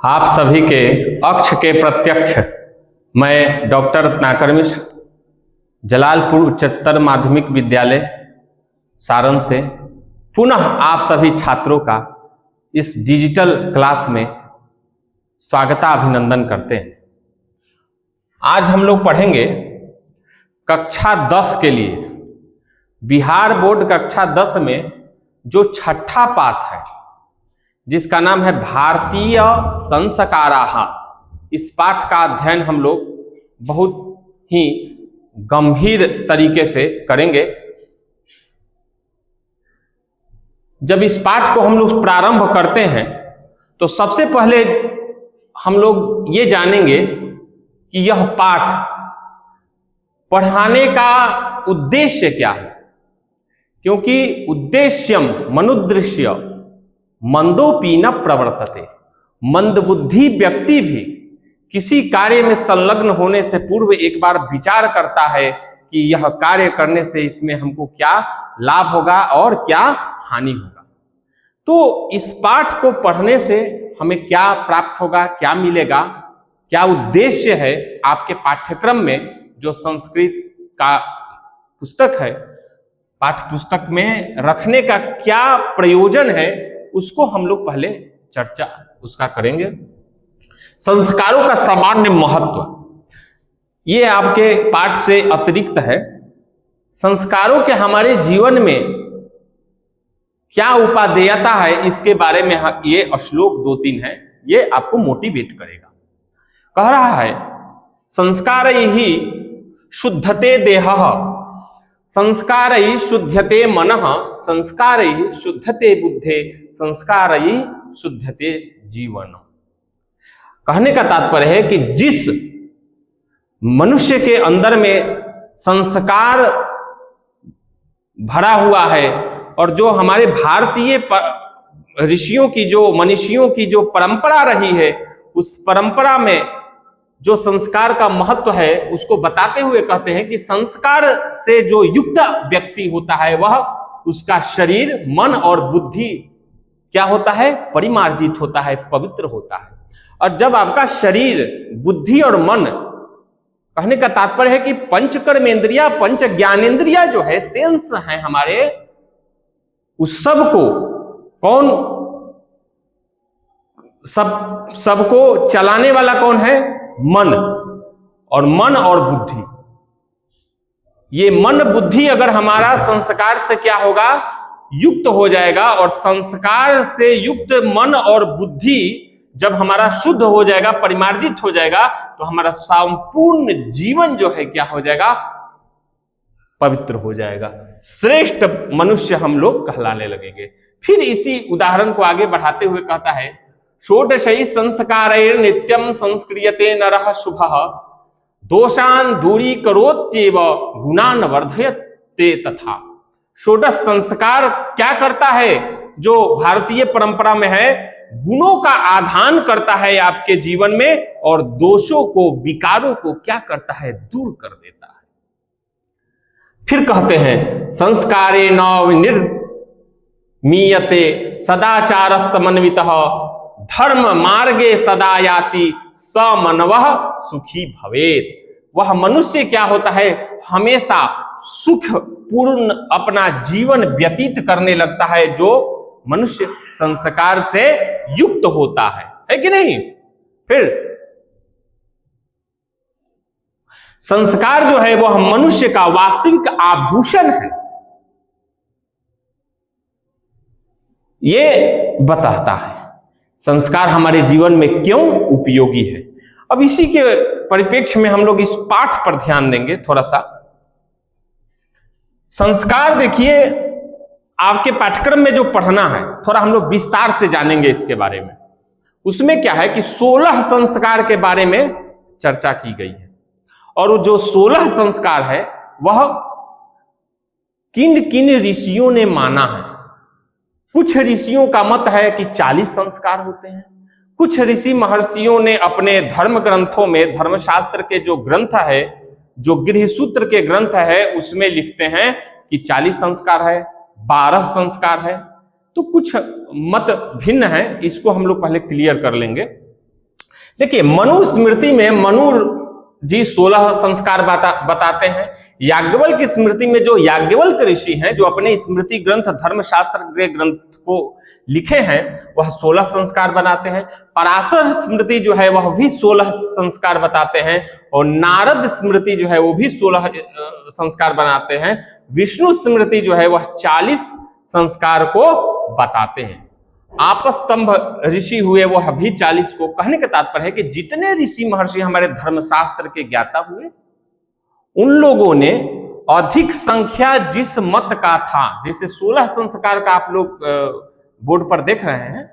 आप सभी के अक्ष के प्रत्यक्ष मैं डॉक्टर रत्नाकर मिश्र जलालपुर उच्चतर माध्यमिक विद्यालय सारण से पुनः आप सभी छात्रों का इस डिजिटल क्लास में स्वागताभिनंदन करते हैं। आज हम लोग पढ़ेंगे कक्षा 10 के लिए बिहार बोर्ड कक्षा 10 में जो छठा पाठ है जिसका नाम है भारतीय संस्काराः। इस पाठ का अध्ययन हम लोग बहुत ही गंभीर तरीके से करेंगे। जब इस पाठ को हम लोग प्रारंभ करते हैं तो सबसे पहले हम लोग ये जानेंगे कि यह पाठ पढ़ाने का उद्देश्य क्या है, क्योंकि उद्देश्यम मनुदृश्य मंदोपि न प्रवर्तते। मंदबुद्धि व्यक्ति भी किसी कार्य में संलग्न होने से पूर्व एक बार विचार करता है कि यह कार्य करने से इसमें हमको क्या लाभ होगा और क्या हानि होगा। तो इस पाठ को पढ़ने से हमें क्या प्राप्त होगा, क्या मिलेगा, क्या उद्देश्य है आपके पाठ्यक्रम में जो संस्कृत का पुस्तक है पाठ्य पुस्तक में रखने का क्या प्रयोजन है, उसको हम लोग पहले चर्चा उसका करेंगे। संस्कारों का सामान्य महत्व ये आपके पाठ से अतिरिक्त है। संस्कारों के हमारे जीवन में क्या उपादेयता है इसके बारे में ये श्लोक 2-3 है, ये आपको मोटिवेट करेगा। कह रहा है संस्कारैः शुद्धते देहः, संस्कारैः शुध्यते मनः, संस्कारैः शुद्धते बुद्धे, संस्कारैः शुद्धते जीवन। कहने का तात्पर्य है कि जिस मनुष्य के अंदर में संस्कार भरा हुआ है और जो हमारे भारतीय ऋषियों की जो मनीषियों की जो परंपरा रही है, उस परंपरा में जो संस्कार का महत्व है उसको बताते हुए कहते हैं कि संस्कार से जो युक्त व्यक्ति होता है वह उसका शरीर, मन और बुद्धि क्या होता है, परिमार्जित होता है, पवित्र होता है। और जब आपका शरीर, बुद्धि और मन, कहने का तात्पर्य है कि पंच कर्मेंद्रिया, पंच ज्ञानेंद्रिया जो है, सेंस है हमारे, उस सब को कौन सबको चलाने वाला कौन है? मन। और मन और बुद्धि, ये मन बुद्धि अगर हमारा संस्कार से क्या होगा, युक्त हो जाएगा, और संस्कार से युक्त मन और बुद्धि जब हमारा शुद्ध हो जाएगा, परिमार्जित हो जाएगा, तो हमारा संपूर्ण जीवन जो है क्या हो जाएगा, पवित्र हो जाएगा, श्रेष्ठ मनुष्य हम लोग कहलाने लगेंगे। फिर इसी उदाहरण को आगे बढ़ाते हुए कहता है षोडशै संस्कारैर् नित्यं संस्क्रियते नरः शुभः, दोषान् दूरीकरोत्येव गुणान् वर्धयते तथा। षोडश संस्कार क्या करता है, जो भारतीय परंपरा में है, गुणों का आधान करता है आपके जीवन में, और दोषों को, विकारों को क्या करता है, दूर कर देता है। फिर कहते हैं संस्कारेण निर्मीयते सदाचार समन्वितः, धर्म मार्गे सदा याति स मनवः सुखी भवेत्। वह मनुष्य क्या होता है, हमेशा सुख पूर्ण अपना जीवन व्यतीत करने लगता है, जो मनुष्य संस्कार से युक्त होता है कि नहीं। फिर संस्कार जो है वह मनुष्य का वास्तविक आभूषण है, ये बताता है संस्कार हमारे जीवन में क्यों उपयोगी है। अब इसी के परिप्रेक्ष्य में हम लोग इस पाठ पर ध्यान देंगे थोड़ा सा। संस्कार देखिए आपके पाठ्यक्रम में जो पढ़ना है, थोड़ा हम लोग विस्तार से जानेंगे इसके बारे में। उसमें क्या है कि 16 संस्कार के बारे में चर्चा की गई है, और जो 16 संस्कार है वह किन किन ऋषियों ने माना है। कुछ ऋषियों का मत है कि 40 संस्कार होते हैं। कुछ ऋषि महर्षियों ने अपने धर्म ग्रंथों में, धर्मशास्त्र के जो ग्रंथ है, जो गृहसूत्र के ग्रंथ है, उसमें लिखते हैं कि 40 संस्कार है, 12 संस्कार है। तो कुछ मत भिन्न है, इसको हम लोग पहले क्लियर कर लेंगे। देखिए, मनुस्मृति में मनु जी 16 संस्कार बताते हैं। याज्ञवल्क्य की स्मृति में जो याज्ञवल्क्य ऋषि हैं, जो अपने स्मृति ग्रंथ धर्मशास्त्र के ग्रंथ को लिखे हैं, वह 16 संस्कार बनाते हैं। पराशर स्मृति जो है वह भी 16 संस्कार बताते हैं, और नारद स्मृति जो है वो भी 16 संस्कार बनाते हैं। विष्णु स्मृति जो है वह 40 संस्कार को बताते हैं। आपस्तंभ ऋषि हुए वह भी 40 को। कहने का तात्पर्य है कि जितने ऋषि महर्षि हमारे धर्मशास्त्र के ज्ञाता हुए, उन लोगों ने अधिक संख्या जिस मत का था, जैसे 16 संस्कार का आप लोग बोर्ड पर देख रहे हैं,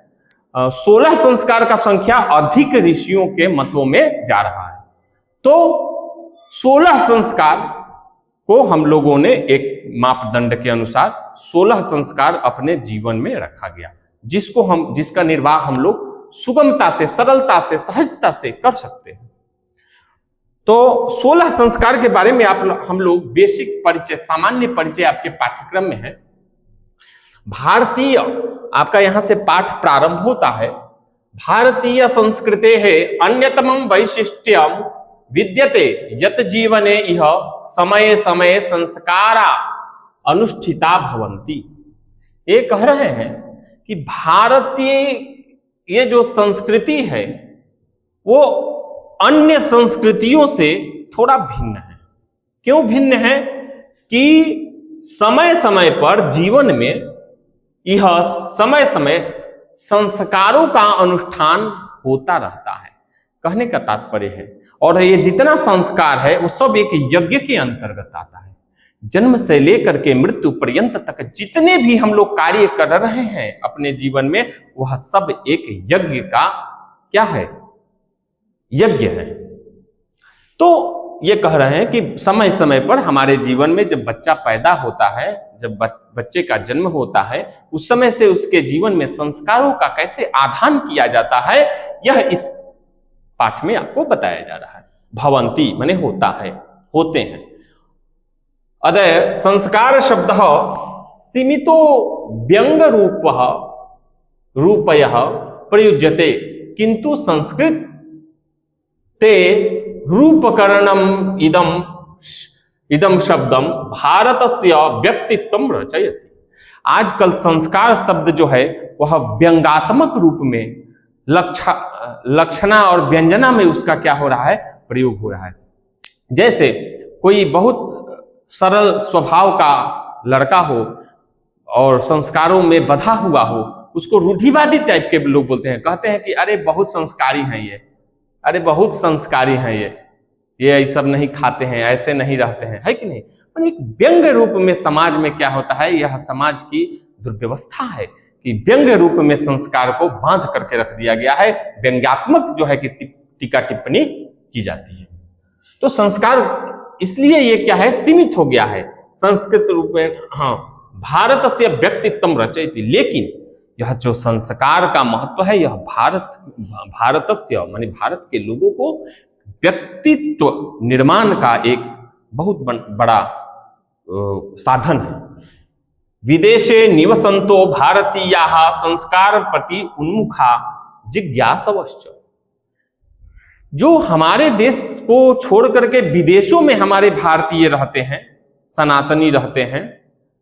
16 संस्कार का संख्या अधिक ऋषियों के मतों में जा रहा है। तो 16 संस्कार को हम लोगों ने एक मापदंड के अनुसार 16 संस्कार अपने जीवन में रखा गया, जिसका निर्वाह हम लोग सुगमता से, सरलता से, सहजता से कर सकते हैं। तो 16 संस्कार के बारे में हम लोग बेसिक परिचय, सामान्य परिचय आपके पाठ्यक्रम में है। भारतीय, आपका यहां से पाठ प्रारंभ होता है। भारतीय संस्कृते है अन्यतमं वैशिष्ट्यम विद्यते यत जीवने इह समय समय संस्कारा अनुष्ठिता भवन्ति। ये कह रहे हैं कि भारतीय ये जो संस्कृति है वो अन्य संस्कृतियों से थोड़ा भिन्न है। क्यों भिन्न है? कि समय समय पर जीवन में यह समय समय संस्कारों का अनुष्ठान होता रहता है, कहने का तात्पर्य है। और ये जितना संस्कार है वो सब एक यज्ञ के अंतर्गत आता है। जन्म से लेकर के मृत्यु पर्यंत तक जितने भी हम लोग कार्य कर रहे हैं अपने जीवन में, वह सब एक यज्ञ का क्या है? यज्ञ है। तो ये कह रहे हैं कि समय समय पर हमारे जीवन में जब बच्चा पैदा होता है, जब बच्चे का जन्म होता है, उस समय से उसके जीवन में संस्कारों का कैसे आधान किया जाता है, यह इस पाठ में आपको बताया जा रहा है। भवंती माने होता है, होते हैं। अतः संस्कार शब्द सीमितो व्यंग रूपयः प्रयुज्यते, किंतु संस्कृत ते रूपकरणम इदम शब्दम भारतस्य व्यक्तित्वम रचयति। आजकल संस्कार शब्द जो है वह व्यंगात्मक रूप में लक्षणा और व्यंजना में उसका क्या हो रहा है? प्रयोग हो रहा है। जैसे कोई बहुत सरल स्वभाव का लड़का हो और संस्कारों में बधा हुआ हो, उसको रूढ़िवादी टाइप के लोग बोलते हैं, कहते हैं कि अरे बहुत संस्कारी हैं ये, अरे बहुत संस्कारी हैं ये सब नहीं खाते हैं, ऐसे नहीं रहते हैं, है कि नहीं? पर एक व्यंग रूप में समाज में क्या होता है, यह समाज की दुर्व्यवस्था है कि व्यंग रूप में संस्कार को बांध करके रख दिया गया है। व्यंग्यात्मक जो है कि टीका टिप्पणी की जाती है। तो संस्कार इसलिए ये क्या है? सीमित हो गया है संस्कृत रूप में। हाँ, भारत से व्यक्तित्व रचयति, लेकिन यह जो संस्कार का महत्व है, यह भारतस्य माने भारत के लोगों को व्यक्तित्व निर्माण का एक बहुत बड़ा साधन है। विदेशे निवसंतो भारतीयाः संस्कार प्रति उन्मुखा जिज्ञासवश्च। जो हमारे देश को छोड़ करके विदेशों में हमारे भारतीय रहते हैं, सनातनी रहते हैं,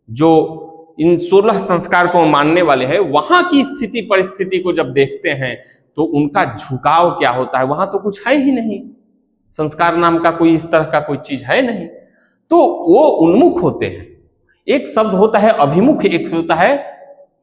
जो इन 16 संस्कार को मानने वाले हैं, वहां की स्थिति परिस्थिति को जब देखते हैं तो उनका झुकाव क्या होता है? वहां तो कुछ है ही नहीं, संस्कार नाम का कोई इस तरह का कोई चीज है नहीं, तो वो उन्मुख होते हैं। एक शब्द होता है अभिमुख, एक होता है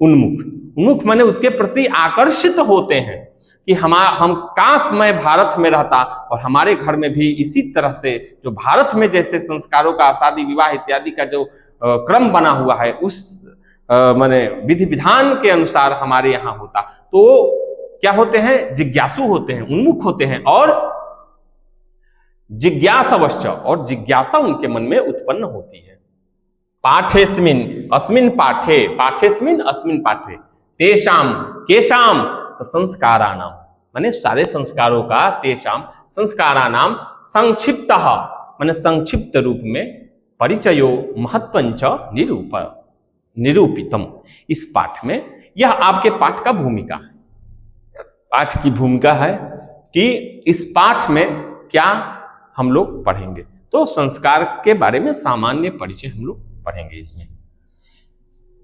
उन्मुख। उन्मुख माने उसके प्रति आकर्षित होते हैं कि हम काश मैं भारत में रहता और हमारे घर में भी इसी तरह से जो भारत में जैसे संस्कारों का, शादी विवाह इत्यादि का जो क्रम बना हुआ है, उस माने विधि विधान के अनुसार हमारे यहाँ होता। तो क्या होते हैं? जिज्ञासु होते हैं, उन्मुख होते हैं, और जिज्ञासावश्च, और जिज्ञासा उनके मन में उत्पन्न होती है। पाठेस्मिन अस्मिन पाठे, पाठेस्मिन अस्मिन पाठे तेषाम केशाम संस्काराणाम, माने सारे संस्कारों का, तेषाम संस्काराणाम संक्षिप्तः माने संक्षिप्त रूप में, परिचयो महत्वंच निरूपितम। इस पाठ में यह आपके पाठ का भूमिका है, पाठ की भूमिका है कि इस पाठ में क्या हम लोग पढ़ेंगे। तो संस्कार के बारे में सामान्य परिचय हम लोग पढ़ेंगे इसमें।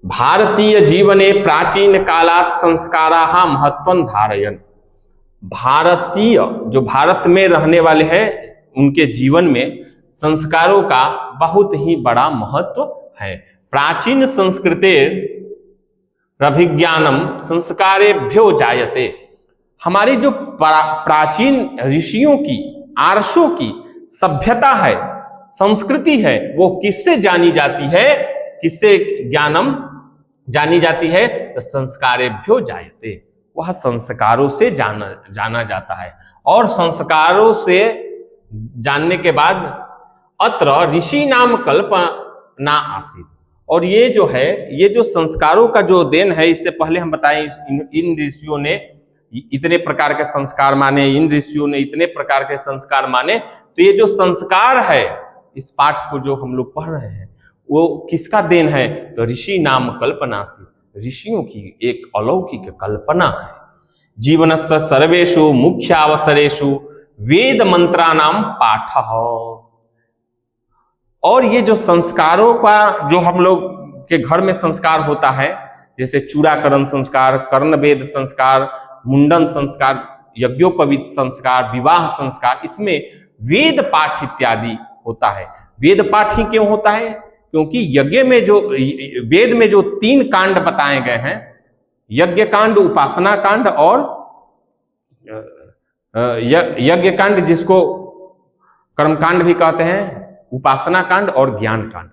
भारतीय जीवने प्राचीन कालात संस्काराः महत्वं धारयन्। भारतीय जो भारत में रहने वाले हैं उनके जीवन में संस्कारों का बहुत ही बड़ा महत्व है। प्राचीन संस्कृतेरभिज्ञानम संस्कारेभ्यो जायते। हमारी जो प्राचीन ऋषियों की, आर्षों की सभ्यता है, संस्कृति है, वो किससे जानी जाती है, किससे ज्ञानम जानी जाती है? तो संस्कारेभ्यो जायते, वह संस्कारों से जाना जाता है। और संस्कारों से जानने के बाद अत्र ऋषि नाम कल्पना आसीत्। और ये जो है, ये जो संस्कारों का जो देन है, इससे पहले हम बताएं इन ऋषियों ने इतने प्रकार के संस्कार माने, इन ऋषियों ने इतने प्रकार के संस्कार माने। तो ये जो संस्कार है, इस पाठ को जो हम लोग पढ़ रहे हैं, वो किसका देन है? तो ऋषि नाम कल्पनासी, ऋषियों की एक अलौकिक कल्पना है। जीवनस्य सर्वेषु मुख्य अवसरेषु वेद मंत्राणाम पाठः। और ये जो संस्कारों का जो हम लोग के घर में संस्कार होता है, जैसे चूड़ाकरण संस्कार, कर्णवेद संस्कार, मुंडन संस्कार, यज्ञोपवीत संस्कार, विवाह संस्कार, इसमें वेद पाठ इत्यादि होता है। वेद पाठ ही क्यों होता है? क्योंकि यज्ञ में जो वेद में जो 3 कांड बताए गए हैं, यज्ञ कांड, उपासना कांड और यज्ञ कांड, जिसको कर्मकांड भी कहते हैं, उपासना कांड और ज्ञान कांड,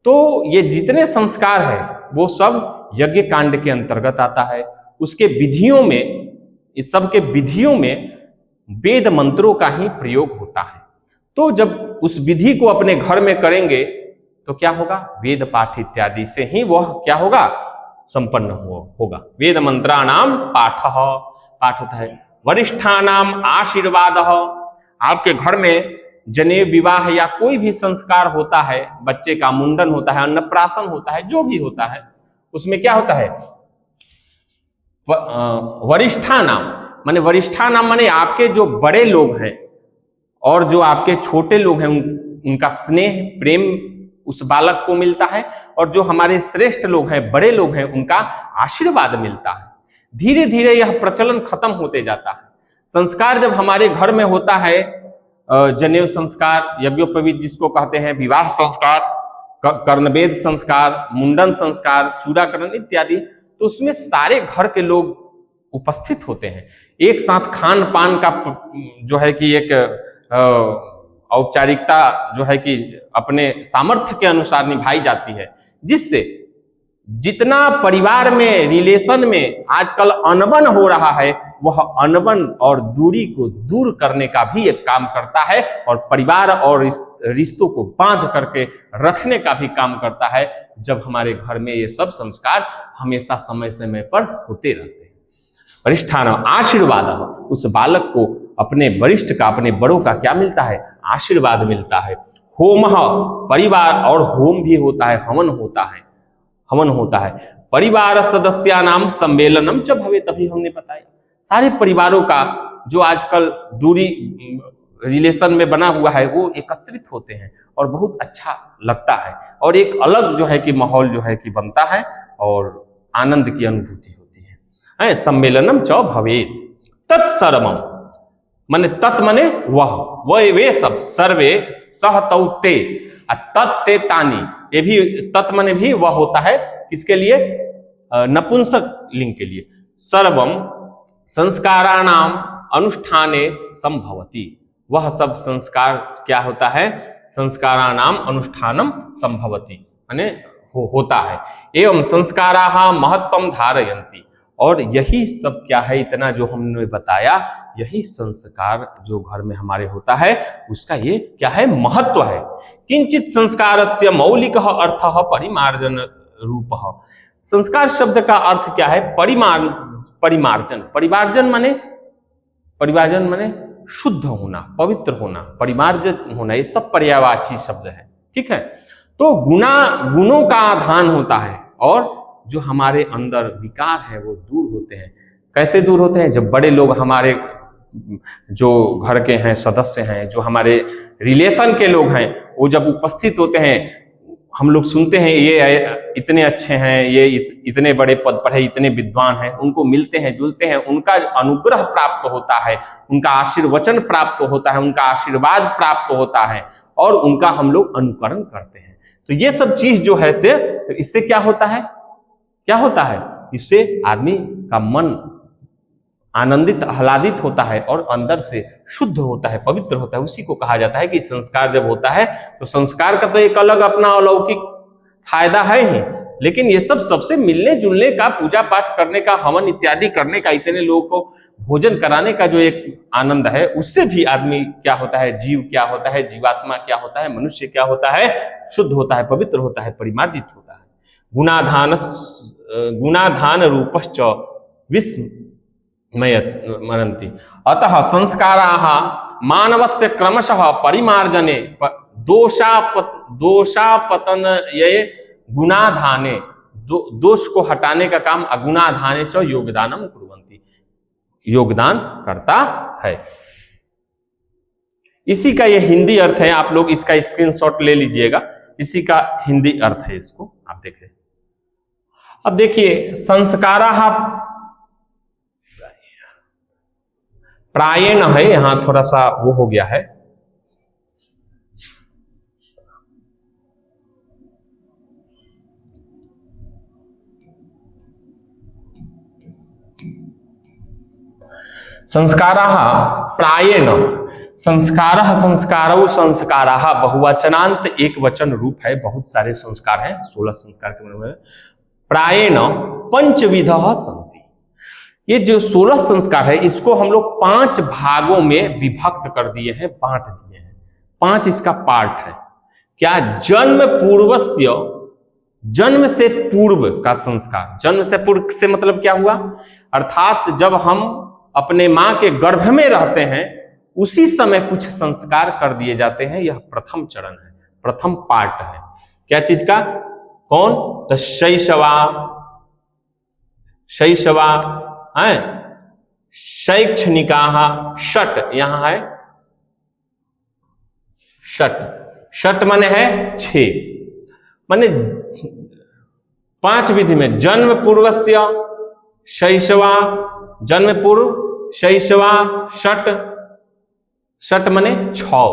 तो ये जितने संस्कार है वो सब यज्ञ कांड के अंतर्गत आता है। उसके विधियों में, इस सब के विधियों में वेद मंत्रों का ही प्रयोग होता है। तो जब उस विधि को अपने घर में करेंगे तो क्या होगा? वेद पाठ इत्यादि से ही वह क्या होगा? संपन्न होगा। वेद मंत्राणाम पाठ होता है। वरिष्ठानाम आशीर्वाद, आपके घर में जनेऊ विवाह या कोई भी संस्कार होता है, बच्चे का मुंडन होता है, अन्नप्राशन होता है, जो भी होता है, उसमें क्या होता है? वरिष्ठानाम माने आपके जो बड़े लोग हैं और जो आपके छोटे लोग हैं, उनका स्नेह प्रेम उस बालक को मिलता है। और जो हमारे श्रेष्ठ लोग हैं, बड़े लोग हैं, उनका आशीर्वाद मिलता है। धीरे धीरे यह प्रचलन खत्म होते जाता है। संस्कार जब हमारे घर में होता है, जनेऊ संस्कार, यज्ञोपवीत जिसको कहते हैं, विवाह संस्कार, कर्णवेद संस्कार, मुंडन संस्कार, चूड़ाकरण इत्यादि, तो उसमें सारे घर के लोग उपस्थित होते हैं। एक साथ खान पान का जो है कि एक औपचारिकता जो है कि अपने सामर्थ्य के अनुसार निभाई जाती है, जिससे जितना परिवार में, रिलेशन में आजकल अनबन हो रहा है, वह अनबन और दूरी को दूर करने का भी एक काम करता है, और परिवार और रिश्तों को बांध करके रखने का भी काम करता है, जब हमारे घर में ये सब संस्कार हमेशा समय समय पर होते रहते हैं। वरिष्ठान आशीर्वाद, उस बालक को अपने वरिष्ठ का, अपने बड़ों का क्या मिलता है? आशीर्वाद मिलता है। होम, परिवार, और होम भी होता है, हवन होता है। परिवार सदस्यानाम सम्मेलनम च भवे, तभी हमने बताया सारे परिवारों का जो आजकल दूरी रिलेशन में बना हुआ है, वो एकत्रित होते हैं और बहुत अच्छा लगता है, और एक अलग जो है कि माहौल जो है कि बनता है और आनंद की अनुभूति होती है। सम्मेलनम च भवेत तत्सर्वम, माने तत् माने वह वे सब, सर्वे सह तौ ते, तत्ते तानी, ये भी तत् माने भी वह होता है, किसके लिए? नपुंसक लिंग के लिए। सर्वम संस्काराणाम अनुष्ठाने संभवति, वह सब संस्कार क्या होता है? संस्काराणाम अनुष्ठानम संभवति, माने होता है। एवं संस्काराः महत्वम धारयन्ति, और यही सब क्या है, इतना जो हमने बताया, यही संस्कार जो घर में हमारे होता है, उसका ये क्या है? महत्व है। किंचित संस्कारस्य मौलिकः अर्थः परिमार्जन रूपः। संस्कार शब्द का अर्थ क्या है? परिमार्जन। परिमार्जन माने शुद्ध होना, पवित्र होना, परिमार्जित होना, ये सब पर्यायवाची शब्द है, ठीक है। तो गुणों का आधान होता है, और जो हमारे अंदर विकार है वो दूर होते हैं। कैसे दूर होते हैं? जब बड़े लोग हमारे जो घर के हैं सदस्य हैं, जो हमारे रिलेशन के लोग हैं, वो जब उपस्थित होते हैं, हम लोग सुनते हैं ये इतने अच्छे हैं, ये इतने बड़े पद पर है, इतने विद्वान हैं, उनको मिलते हैं जुलते हैं, उनका अनुग्रह प्राप्त होता है, उनका आशीर्वचन प्राप्त होता है, उनका आशीर्वाद प्राप्त होता है और उनका हम लोग अनुकरण करते हैं। तो ये सब चीज जो है तो इससे क्या होता है, क्या होता है, इससे आदमी का मन आनंदित आह्लादित होता है और अंदर से शुद्ध होता है, पवित्र होता है। उसी को कहा जाता है कि संस्कार जब होता है तो संस्कार का तो एक अलग अपना अलौकिक फायदा है ही, लेकिन ये सब सबसे मिलने जुलने का, पूजा पाठ करने का, हवन इत्यादि करने का, इतने लोगों को भोजन कराने का जो एक आनंद है, उससे भी आदमी क्या होता है, जीव क्या होता है, जीवात्मा क्या होता है, मनुष्य क्या होता है, शुद्ध होता है, पवित्र होता है, परिमार्जित होता है। गुणाधान रूपश्च मरन्ति। अतः संस्काराः मानवस्य क्रमशः परिमार्जने दोषापतनये गुणाधाने, दोष को हटाने का काम अगुणाधाने च योगदानम कुर्वन्ति, योगदान करता है। इसी का ये हिंदी अर्थ है, आप लोग इसका स्क्रीनशॉट ले लीजिएगा, इसी का हिंदी अर्थ है, इसको आप देखें। अब देखिए, संस्काराः प्रायेण है, यहां थोड़ा सा वो हो गया है, संस्काराः प्रायेण, संस्कारः संस्कारौ संस्काराः बहुवचनांत एक वचन रूप है, बहुत सारे संस्कार हैं, 16 संस्कार के बारे में। प्रायेण पंचविधः सन्ति, ये जो 16 संस्कार है इसको हम लोग 5 भागों में विभक्त कर दिए हैं, बांट दिए हैं। 5 इसका पार्ट है। क्या? जन्म पूर्वस्य, जन्म से पूर्व का संस्कार। जन्म से पूर्व से मतलब क्या हुआ, अर्थात जब हम अपने मां के गर्भ में रहते हैं उसी समय कुछ संस्कार कर दिए जाते हैं। यह प्रथम चरण है, प्रथम पार्ट है। क्या चीज का? कौन? तो शैशवा, शैशवा है, शैक्षणिकाः, षट, यहां है षट, षट माने है 6, माने 5 विधि में जन्म पूर्वस्य शैशवा, जन्म पूर्व शैशवा, षट, षट माने 6,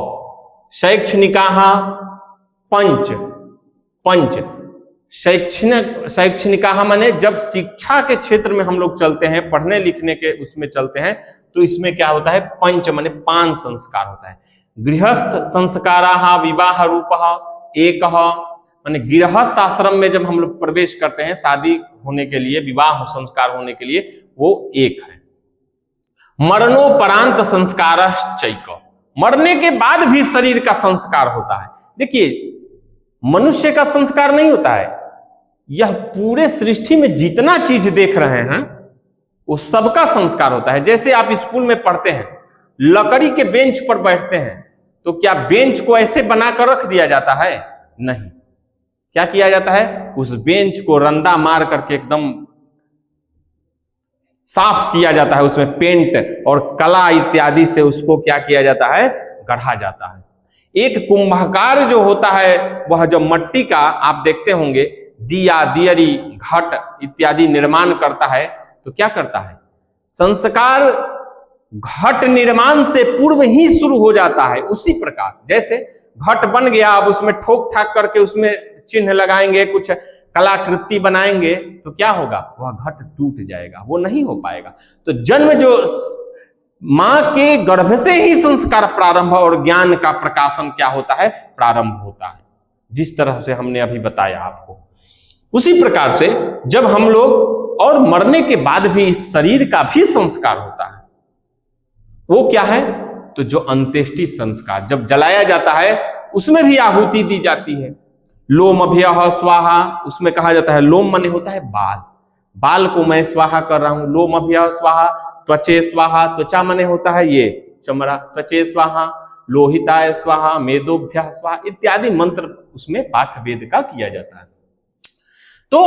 शैक्षणिकाः पंच, पंच, शैक्षणिकाः माने जब शिक्षा के क्षेत्र में हम लोग चलते हैं, पढ़ने लिखने के उसमें चलते हैं, तो इसमें क्या होता है, पंच माने 5 संस्कार होता है। गृहस्थ संस्काराः विवाह रूपः एकः, माने गृहस्थ आश्रम में जब हम लोग प्रवेश करते हैं शादी होने के लिए, विवाह संस्कार होने के लिए, वो एक है। मरणोपरांत संस्कारश्चैक, मरने के बाद भी शरीर का संस्कार होता है। देखिए, मनुष्य का संस्कार नहीं होता है, यह पूरे सृष्टि में जितना चीज देख रहे हैं वो सबका संस्कार होता है। जैसे आप स्कूल में पढ़ते हैं, लकड़ी के बेंच पर बैठते हैं, तो क्या बेंच को ऐसे बनाकर रख दिया जाता है? नहीं। क्या किया जाता है? उस बेंच को रंदा मार करके एकदम साफ किया जाता है, उसमें पेंट और कला इत्यादि से उसको क्या किया जाता है? गढ़ा जाता है। एक कुंभकार जो होता है, वह जो मट्टी का आप देखते होंगे दिया, दियरी, घट इत्यादि निर्माण करता है, तो क्या करता है? संस्कार घट निर्माण से पूर्व ही शुरू हो जाता है। उसी प्रकार जैसे घट बन गया, अब उसमें ठोक ठाक करके उसमें चिन्ह लगाएंगे, कुछ कलाकृति बनाएंगे, तो क्या होगा? वह घट टूट जाएगा, वो नहीं हो पाएगा। तो जन्म जो मां के गर्भ से ही संस्कार प्रारंभ और ज्ञान का प्रकाशन क्या होता है? प्रारंभ होता है। जिस तरह से हमने अभी बताया आपको, उसी प्रकार से जब हम लोग, और मरने के बाद भी इस शरीर का भी संस्कार होता है। वो क्या है? तो जो अंत्येष्टि संस्कार, जब जलाया जाता है उसमें भी आहुति दी जाती है। लोम अभ्यः स्वाहा, उसमें कहा जाता है, लोम माने होता है बाल, बाल को मैं स्वाहा कर रहा हूं। लोम अभ्यः स्वाहा, त्वचे स्वाहा, त्वचा माने होता है ये चमड़ा, त्वचे स्वाहा, लोहिताय स्वाहा, मेदोभ्यः स्वाहा इत्यादि मंत्र उसमें पाठ वेद का किया जाता है। तो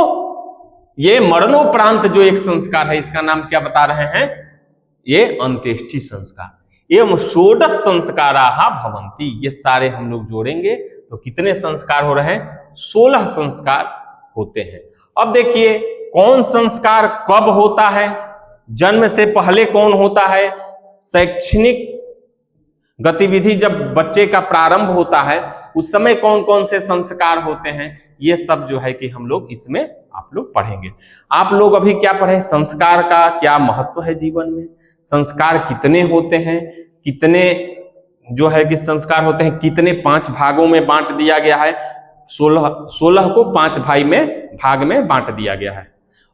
ये मरणोपरांत जो एक संस्कार है, इसका नाम क्या बता रहे हैं? ये अंत्येष्टि संस्कार एवं षोडश संस्काराः भवन्ति। ये सारे हम लोग जोड़ेंगे तो कितने संस्कार हो रहे हैं? 16 संस्कार होते हैं। अब देखिए कौन संस्कार कब होता है, जन्म से पहले कौन होता है, शैक्षणिक गतिविधि जब बच्चे का प्रारंभ होता है उस समय कौन कौन से संस्कार होते हैं, ये सब जो है कि हम लोग इसमें आप लोग पढ़ेंगे। आप लोग अभी क्या पढ़े, संस्कार का क्या महत्व है जीवन में, संस्कार कितने होते हैं, कितने जो है कि संस्कार होते हैं, कितने 5 भागों में बांट दिया गया है। 16 को 5 भाग में बांट दिया गया है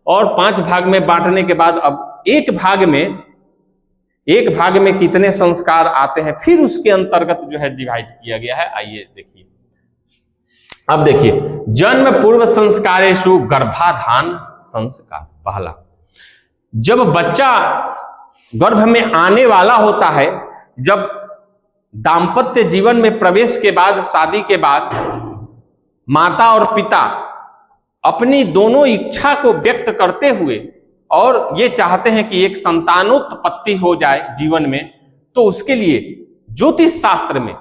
और 5 भाग में बांटने के बाद अब एक भाग में कितने संस्कार आते हैं, फिर उसके अंतर्गत जो है डिवाइड किया गया है। आइए देखिए, अब देखिए जन्म पूर्व संस्कारेषु गर्भाधान संस्कार। पहला, जब बच्चा गर्भ में आने वाला होता है, जब दाम्पत्य जीवन में प्रवेश के बाद, शादी के बाद माता और पिता अपनी दोनों इच्छा को व्यक्त करते हुए और ये चाहते हैं कि एक संतानोत्पत्ति हो जाए जीवन में, तो उसके लिए ज्योतिष शास्त्र में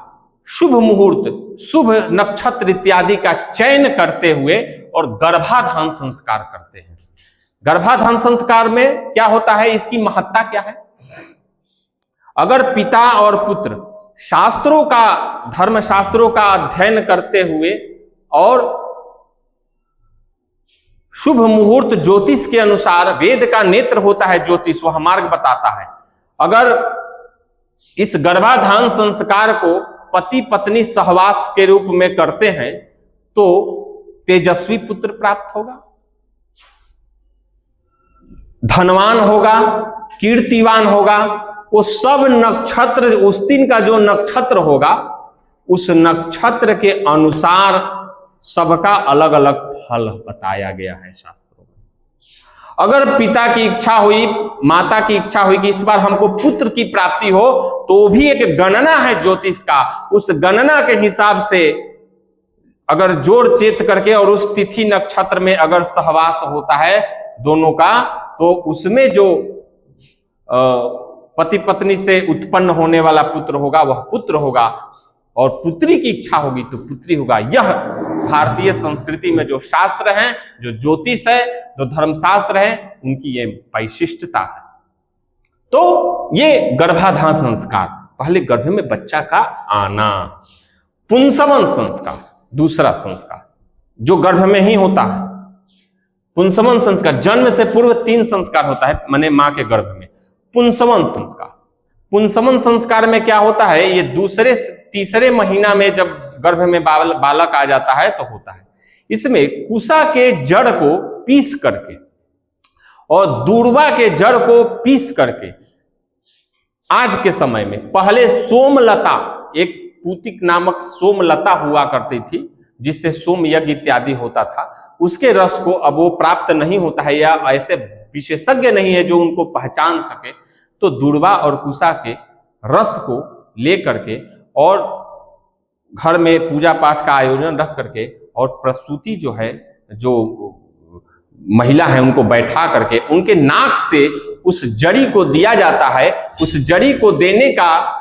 शुभ मुहूर्त, शुभ नक्षत्र इत्यादि का चयन करते हुए और गर्भाधान संस्कार करते हैं। गर्भाधान संस्कार में क्या होता है, इसकी महत्ता क्या है? अगर पिता और पुत्र शास्त्रों का, धर्म शास्त्रों का अध्ययन करते हुए और शुभ मुहूर्त ज्योतिष के अनुसार, वेद का नेत्र होता है ज्योतिष, वह मार्ग बताता है, अगर इस गर्भाधान संस्कार को पति पत्नी सहवास के रूप में करते हैं तो तेजस्वी पुत्र प्राप्त होगा, धनवान होगा, कीर्तिवान होगा। वो सब नक्षत्र, उस दिन का जो नक्षत्र होगा उस नक्षत्र के अनुसार सबका अलग अलग फल बताया गया है शास्त्रों में। अगर पिता की इच्छा हुई, माता की इच्छा हुई कि इस बार हमको पुत्र की प्राप्ति हो, तो भी एक गणना है ज्योतिष का, उस गणना के हिसाब से अगर जोड़ चेत करके और उस तिथि नक्षत्र में अगर सहवास होता है दोनों का, तो उसमें जो पति पत्नी से उत्पन्न होने वाला पुत्र होगा वह पुत्र होगा, और पुत्री की इच्छा होगी तो पुत्री होगा। यह भारतीय संस्कृति में जो शास्त्र हैं, जो ज्योतिष है, जो धर्मशास्त्र है, उनकी ये वैशिष्टता है। तो ये गर्भाधान संस्कार, पहले गर्भ में बच्चा का आना। पुंसवन संस्कार, दूसरा संस्कार जो गर्भ में ही होता है। पुंसवन संस्कार, जन्म से पूर्व 3 संस्कार होता है, माने मां के गर्भ में। पुंसवन संस्कार, पुंसवन संस्कार में क्या होता है, ये दूसरे तीसरे महीना में जब गर्भ में बालक आ जाता है तो होता है। इसमें कुसा के जड़ को पीस करके और दूर्वा के जड़ को पीस करके, आज के समय में, पहले सोमलता, एक पूतिक नामक सोमलता हुआ करती थी जिससे सोम यज्ञ इत्यादि होता था, उसके रस को अब वो प्राप्त नहीं होता है या ऐसे विशेषज्ञ नहीं है जो उनको पहचान सके, तो दूर्वा और कुसा के रस को ले करके और घर में पूजा पाठ का आयोजन रख करके और प्रसूति जो है, जो महिला है उनको बैठा करके उनके नाक से उस जड़ी को दिया जाता है। उस जड़ी को देने का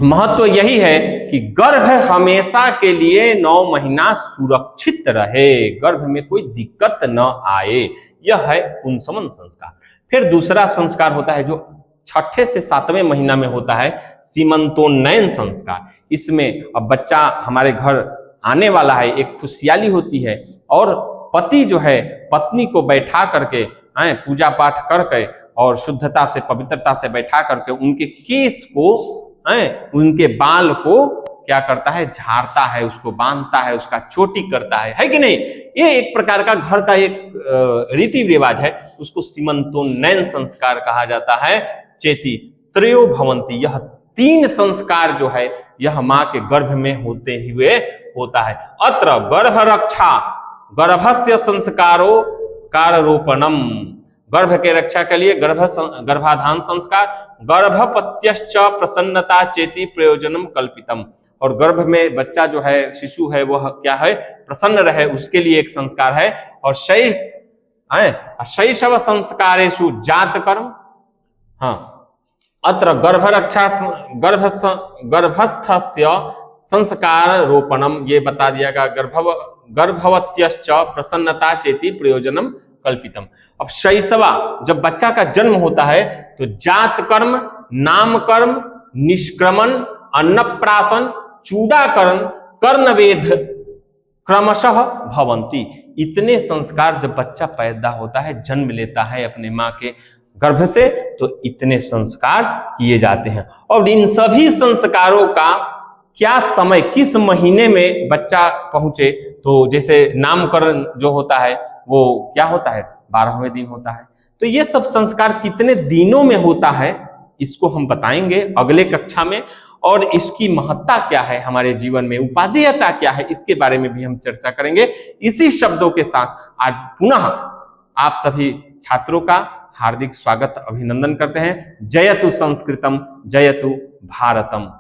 महत्व यही है कि गर्भ हमेशा के लिए 9 महीना सुरक्षित रहे, गर्भ में कोई दिक्कत न आए। यह है पुंसवन संस्कार। फिर दूसरा संस्कार होता है जो 6ठे से 7वें महीना में होता है, सीमंतोन्नयन संस्कार। इसमें अब बच्चा हमारे घर आने वाला है, एक खुशहाली होती है और पति जो है पत्नी को बैठा करके पूजा पाठ करके और शुद्धता से, पवित्रता से बैठा करके उनके केस को, उनके बाल को क्या करता है, झाड़ता है, उसको बांधता है, उसका चोटी करता है कि नहीं। ये एक प्रकार का घर का एक रीति रिवाज है, उसको सीमंतोन्नयन संस्कार कहा जाता है। चेति त्रयो भवंती, यह 3 संस्कार जो है यह मां के गर्भ में होते हुए होता है। अत्र गर्भ रक्षा गर्भस्य संस्कारो कारोपणम, गर्भ के रक्षा के लिए गर्भाधान संस्कार, गर्भपत्यश्च प्रसन्नता चेति प्रयोजनम कल्पितम, और गर्भ में बच्चा जो है, शिशु है, वह क्या है, प्रसन्न रहे, उसके लिए एक संस्कार है। और शैशव संस्कारेषु जात कर्म, हाँ, अत्र गर्भस्थस्य संस्कार रोपणम, ये बता दिया गया। गर्भवत्यश्च प्रसन्नता चेति प्रयोजनम कल्पितम। अब शैशवा, जब बच्चा का जन्म होता है तो जात कर्म, नामकर्म, निष्क्रमण, अन्नप्राशन, चूड़ाकरण, कर्णवेध क्रमशः भवंती। इतने संस्कार जब बच्चा पैदा होता है, जन्म लेता है अपने माँ के गर्भ से, तो इतने संस्कार किए जाते हैं। और इन सभी संस्कारों का क्या समय, किस महीने में बच्चा पहुंचे, तो जैसे नामकरण जो होता है वो क्या होता है, 12वें दिन होता है। तो ये सब संस्कार कितने दिनों में होता है, इसको हम बताएंगे अगले कक्षा में। और इसकी महत्ता क्या है हमारे जीवन में, उपादेयता क्या है, इसके बारे में भी हम चर्चा करेंगे। इसी शब्दों के साथ आज पुनः आप सभी छात्रों का हार्दिक स्वागत, अभिनंदन करते हैं। जयतु संस्कृतम, जयतु भारतम।